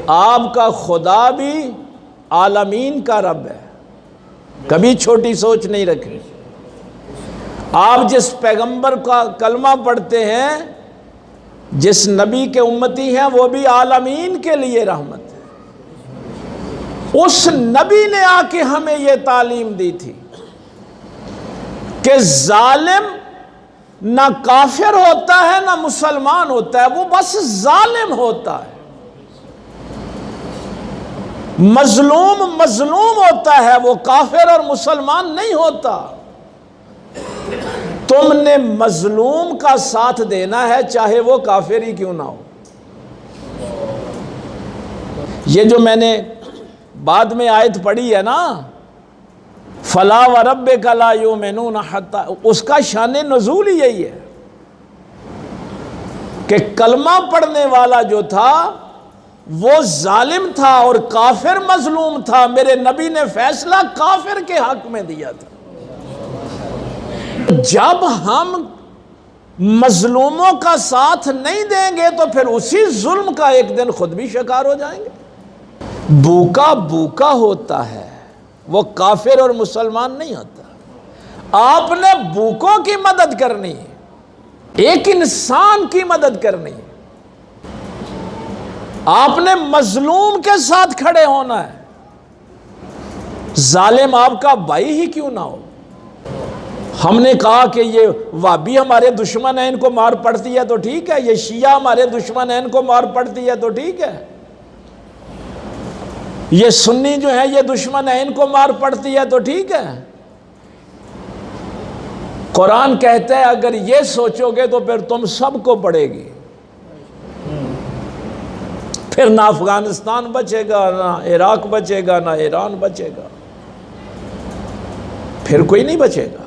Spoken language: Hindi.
आपका खुदा भी आलमीन का रब है, कभी छोटी सोच नहीं रखनी। आप जिस पैगंबर का कलमा पढ़ते हैं, जिस नबी के उम्मती हैं, वो भी आलमीन के लिए रहमत है। उस नबी ने आके हमें यह तालीम दी थी कि जालिम ना काफिर होता है ना मुसलमान होता है, वो बस जालिम होता है। मजलूम मजलूम होता है, वो काफिर और मुसलमान नहीं होता। तुमने मजलूम का साथ देना है, चाहे वो काफिर ही क्यों ना हो। ये जो मैंने बाद में आयत पढ़ी है ना, फला व रब्बिका ला युमिनून हत्ता, उसका शान नुज़ूल ही यही है कि कलमा पढ़ने वाला जो था वो जालिम था और काफिर मजलूम था। मेरे नबी ने फैसला काफिर के हक में दिया था। जब हम मजलूमों का साथ नहीं देंगे तो फिर उसी जुल्म का एक दिन खुद भी शिकार हो जाएंगे। भूखा भूखा होता है, वो काफिर और मुसलमान नहीं होता। आपने भूखों की मदद करनी है, एक इंसान की मदद करनी है। आपने मजलूम के साथ खड़े होना है, जालिम आपका भाई ही क्यों ना हो। हमने कहा कि ये वाबी हमारे दुश्मन है, इनको मार पड़ती है तो ठीक है, ये शिया हमारे दुश्मन है, इनको मार पड़ती है तो ठीक है, ये सुन्नी जो है ये दुश्मन है, इनको मार पड़ती है तो ठीक है। कुरान कहता है अगर ये सोचोगे तो फिर तुम सबको पड़ेगी, फिर ना अफगानिस्तान बचेगा, ना इराक बचेगा, ना ईरान बचेगा, फिर कोई नहीं बचेगा।